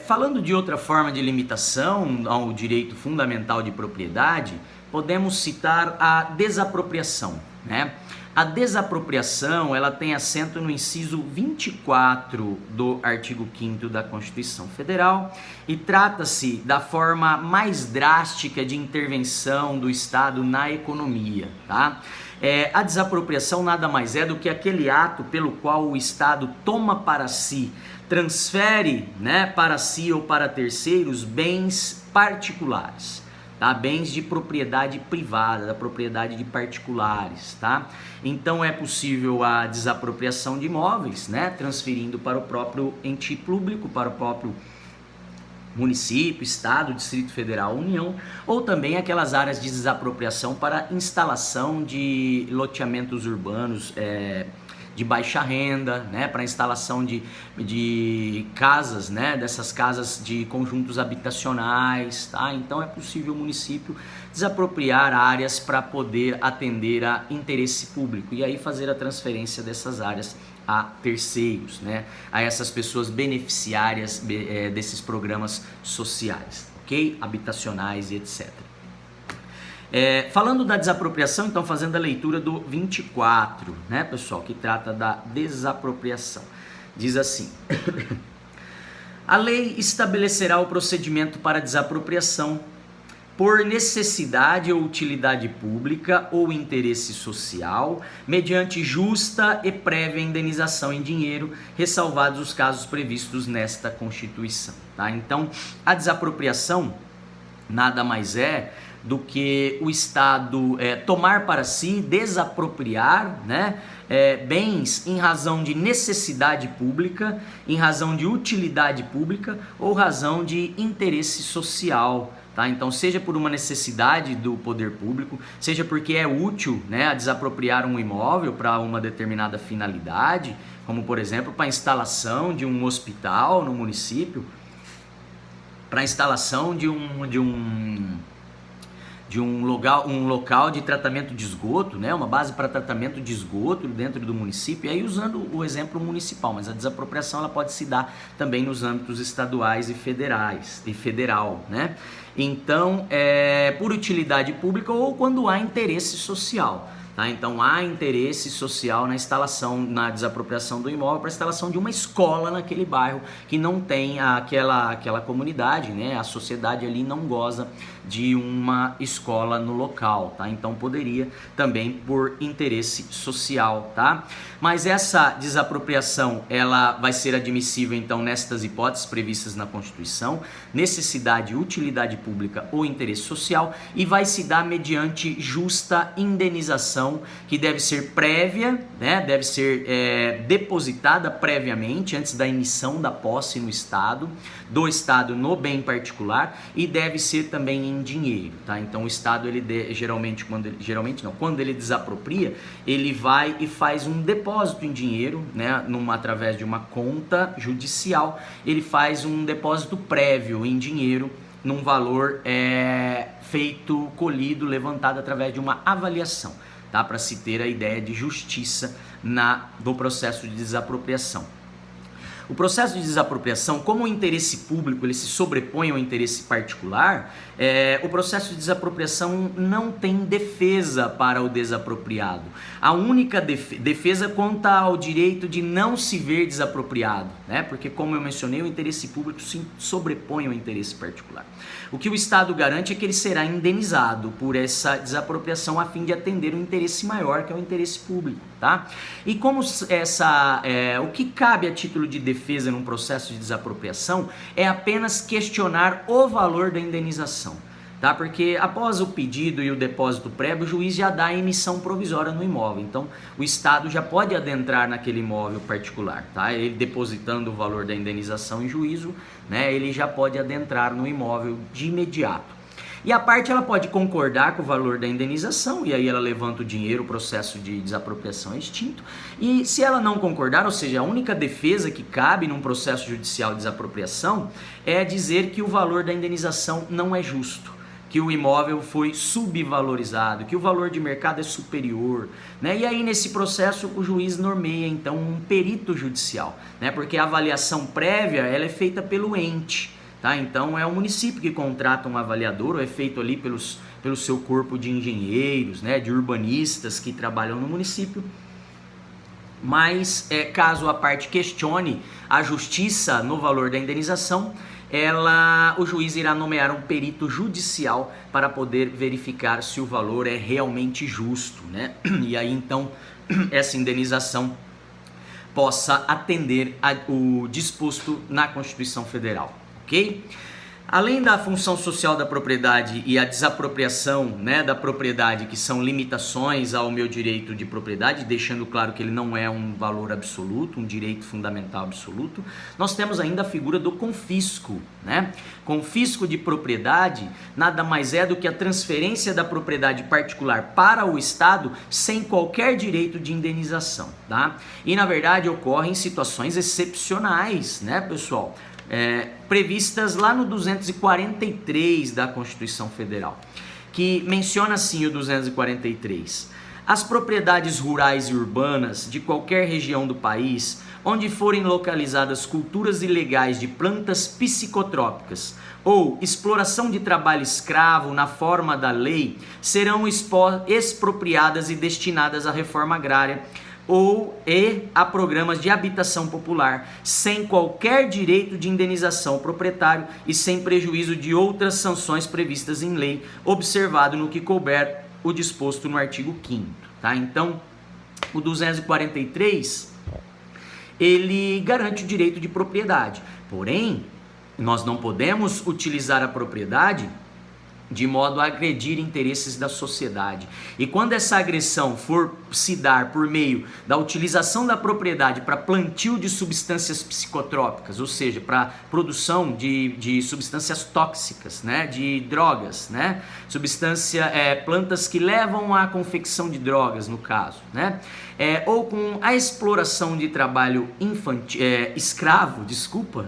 Falando de outra forma de limitação ao direito fundamental de propriedade, podemos citar a desapropriação, né? A desapropriação, ela tem assento no inciso 24 do artigo 5º da Constituição Federal e trata-se da forma mais drástica de intervenção do Estado na economia, tá? A desapropriação nada mais é do que aquele ato pelo qual o Estado toma para si, transfere, né, para si ou para terceiros bens particulares. Tá? Bens de propriedade privada, da propriedade de particulares, tá? Então é possível a desapropriação de imóveis, né, transferindo para o próprio ente público, para o próprio município, estado, Distrito Federal, União, ou também aquelas áreas de desapropriação para instalação de loteamentos urbanos, de baixa renda, né, para instalação de casas, né, dessas casas de conjuntos habitacionais, tá? Então é possível o município desapropriar áreas para poder atender a interesse público e aí fazer a transferência dessas áreas a terceiros, né, a essas pessoas beneficiárias desses programas sociais, ok? Habitacionais e etc. Falando da desapropriação, então fazendo a leitura do 24, né, pessoal, que trata da desapropriação. Diz assim: a lei estabelecerá o procedimento para desapropriação por necessidade ou utilidade pública ou interesse social, mediante justa e prévia indenização em dinheiro, ressalvados os casos previstos nesta Constituição, tá? Então, a desapropriação nada mais é do que o Estado tomar para si, desapropriar, né, bens em razão de necessidade pública, em razão de utilidade pública ou razão de interesse social. Tá? Então, seja por uma necessidade do poder público, seja porque é útil, né, a desapropriar um imóvel para uma determinada finalidade, como por exemplo para a instalação de um hospital no município, para a instalação de um local de tratamento de esgoto, né? Uma base para tratamento de esgoto dentro do município, e aí usando o exemplo municipal, mas a desapropriação ela pode se dar também nos âmbitos estaduais e federal, né? Então, por utilidade pública ou quando há interesse social. Tá? Então há interesse social na instalação, na desapropriação do imóvel para a instalação de uma escola naquele bairro que não tem aquela comunidade, né? A sociedade ali não goza de uma escola no local, tá? Então poderia também por interesse social, tá? Mas essa desapropriação ela vai ser admissível então nestas hipóteses previstas na Constituição: necessidade, utilidade pública ou interesse social, e vai se dar mediante justa indenização, que deve ser prévia, né? Deve ser depositada previamente antes da emissão da posse no Estado, do Estado no bem particular, e deve ser também em dinheiro, tá? Então o Estado quando ele desapropria, ele vai e faz um depósito em dinheiro, né? Através de uma conta judicial, ele faz um depósito prévio em dinheiro num valor colhido, levantado através de uma avaliação. Tá? Para se ter a ideia de justiça do processo de desapropriação. O processo de desapropriação, como o interesse público ele se sobrepõe ao interesse particular, o processo de desapropriação não tem defesa para o desapropriado. A única defesa quanto ao direito de não se ver desapropriado, né? Porque, como eu mencionei, o interesse público se sobrepõe ao interesse particular. O que o Estado garante é que ele será indenizado por essa desapropriação a fim de atender o interesse maior, que é o interesse público, tá? E como o que cabe a título de defesa num processo de desapropriação é apenas questionar o valor da indenização, tá? Porque após o pedido e o depósito prévio, o juiz já dá a emissão provisória no imóvel. Então, o Estado já pode adentrar naquele imóvel particular, tá? Ele depositando o valor da indenização em juízo, né? Ele já pode adentrar no imóvel de imediato. E a parte ela pode concordar com o valor da indenização, e aí ela levanta o dinheiro, o processo de desapropriação é extinto. E se ela não concordar, ou seja, a única defesa que cabe num processo judicial de desapropriação é dizer que o valor da indenização não é justo, que o imóvel foi subvalorizado, que o valor de mercado é superior, né? E aí nesse processo o juiz normeia então um perito judicial, né? Porque a avaliação prévia ela é feita pelo ente, tá? Então é o município que contrata um avaliador, ou é feito ali pelo seu corpo de engenheiros, né? De urbanistas que trabalham no município. Mas caso a parte questione a justiça no valor da indenização, o juiz irá nomear um perito judicial para poder verificar se o valor é realmente justo, né? E aí então essa indenização possa atender o disposto na Constituição Federal, ok? Além da função social da propriedade e a desapropriação, né, da propriedade, que são limitações ao meu direito de propriedade, deixando claro que ele não é um valor absoluto, um direito fundamental absoluto, nós temos ainda a figura do confisco, né? Confisco de propriedade nada mais é do que a transferência da propriedade particular para o Estado sem qualquer direito de indenização, tá? E na verdade ocorre em situações excepcionais, né, pessoal? Previstas lá no 243 da Constituição Federal, que menciona assim o 243: as propriedades rurais e urbanas de qualquer região do país onde forem localizadas culturas ilegais de plantas psicotrópicas ou exploração de trabalho escravo na forma da lei serão expropriadas e destinadas à reforma agrária ou a programas de habitação popular, sem qualquer direito de indenização ao proprietário e sem prejuízo de outras sanções previstas em lei, observado no que couber o disposto no artigo 5º, tá? Então, o 243, ele garante o direito de propriedade, porém, nós não podemos utilizar a propriedade de modo a agredir interesses da sociedade. E quando essa agressão for se dar por meio da utilização da propriedade para plantio de substâncias psicotrópicas, ou seja, para produção de substâncias tóxicas, né, de drogas, né, plantas que levam à confecção de drogas, no caso, né, ou com a exploração de trabalho escravo,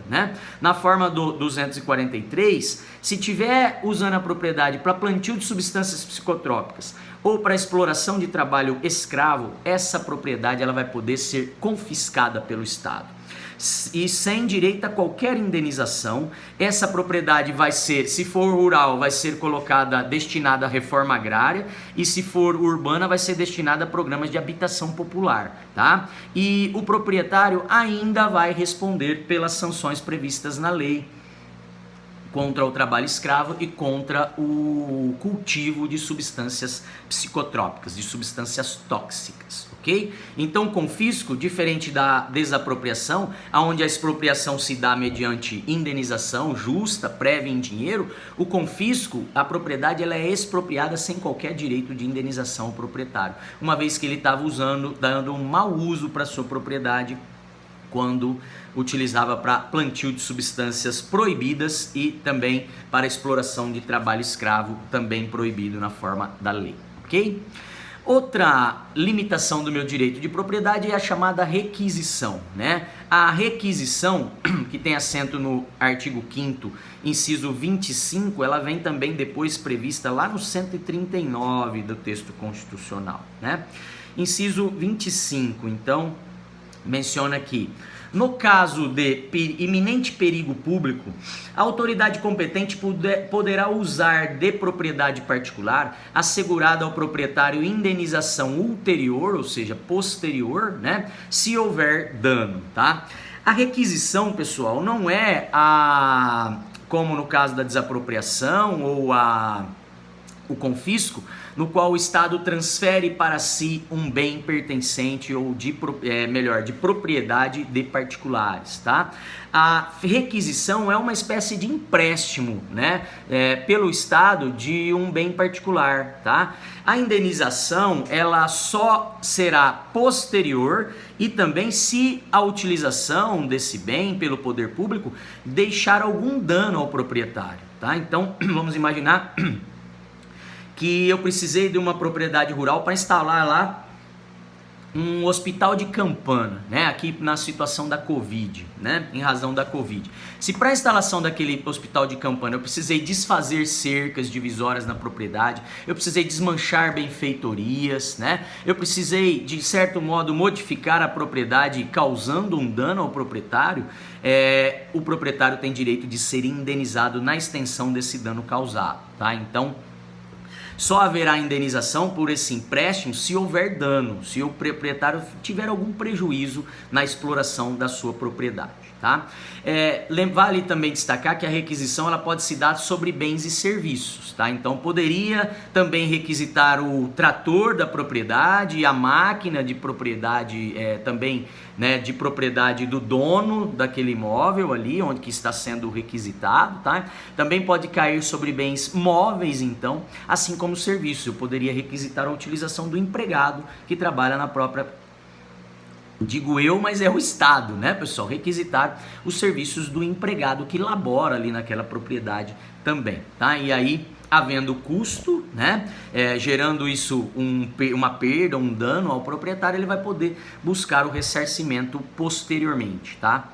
né, na forma do 243, se tiver usando a propriedade para plantio de substâncias psicotrópicas ou para exploração de trabalho escravo, essa propriedade ela vai poder ser confiscada pelo Estado. E sem direito a qualquer indenização, essa propriedade vai ser, se for rural, vai ser destinada à reforma agrária, e se for urbana, vai ser destinada a programas de habitação popular, tá? E o proprietário ainda vai responder pelas sanções previstas na lei contra o trabalho escravo e contra o cultivo de substâncias psicotrópicas, de substâncias tóxicas, ok? Então, confisco, diferente da desapropriação, onde a expropriação se dá mediante indenização justa, prévia em dinheiro, o confisco, a propriedade ela é expropriada sem qualquer direito de indenização ao proprietário, uma vez que ele estava dando um mau uso para sua propriedade, quando utilizava para plantio de substâncias proibidas e também para exploração de trabalho escravo, também proibido na forma da lei, ok? Outra limitação do meu direito de propriedade é a chamada requisição, né? A requisição, que tem assento no artigo 5º, inciso 25, ela vem também depois prevista lá no 139 do texto constitucional, né? Inciso 25, então, menciona que, no caso de iminente perigo público, a autoridade competente poderá usar de propriedade particular assegurada ao proprietário indenização ulterior, ou seja, posterior, né, se houver dano, tá? A requisição, pessoal, não é como no caso da desapropriação ou o confisco, no qual o Estado transfere para si um bem pertencente ou de propriedade de particulares, tá? A requisição é uma espécie de empréstimo, né, pelo Estado de um bem particular, tá? A indenização, ela só será posterior e também se a utilização desse bem pelo poder público deixar algum dano ao proprietário, tá? Então, vamos imaginar que eu precisei de uma propriedade rural para instalar lá um hospital de campana, né, aqui na situação da Covid, né, em razão da Covid. Se para a instalação daquele hospital de campana eu precisei desfazer cercas divisórias na propriedade, eu precisei desmanchar benfeitorias, né, eu precisei, de certo modo, modificar a propriedade causando um dano ao proprietário, o proprietário tem direito de ser indenizado na extensão desse dano causado, tá? Então, só haverá indenização por esse empréstimo se houver dano, se o proprietário tiver algum prejuízo na exploração da sua propriedade, tá? Vale também destacar que a requisição ela pode se dar sobre bens e serviços, tá? Então poderia também requisitar o trator da propriedade, a máquina de propriedade também, né, de propriedade do dono daquele imóvel ali, onde que está sendo requisitado, tá? Também pode cair sobre bens móveis, então, assim como serviços. Eu poderia requisitar a utilização do empregado que trabalha na própria, digo eu, mas é o Estado, né, pessoal? Requisitar os serviços do empregado que labora ali naquela propriedade também, tá? E aí, havendo custo, né, gerando isso uma perda, um dano ao proprietário, ele vai poder buscar o ressarcimento posteriormente, tá?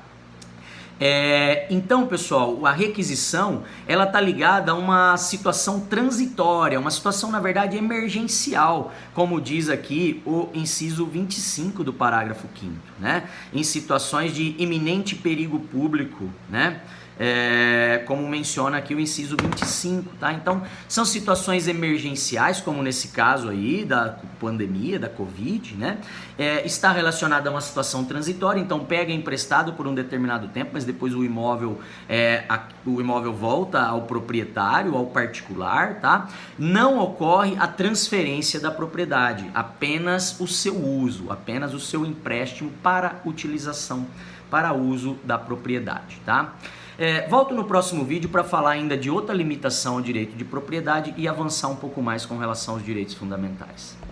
Então, pessoal, a requisição, ela tá ligada a uma situação transitória, uma situação, na verdade, emergencial, como diz aqui o inciso 25 do parágrafo 5º, né? Em situações de iminente perigo público, né? Como menciona aqui o inciso 25, tá? Então, são situações emergenciais, como nesse caso aí da pandemia, da Covid, né? Está relacionada a uma situação transitória, então pega emprestado por um determinado tempo, mas depois o imóvel volta ao proprietário, ao particular, tá? Não ocorre a transferência da propriedade, apenas o seu uso, apenas o seu empréstimo para utilização, para uso da propriedade, tá? Volto no próximo vídeo para falar ainda de outra limitação ao direito de propriedade e avançar um pouco mais com relação aos direitos fundamentais.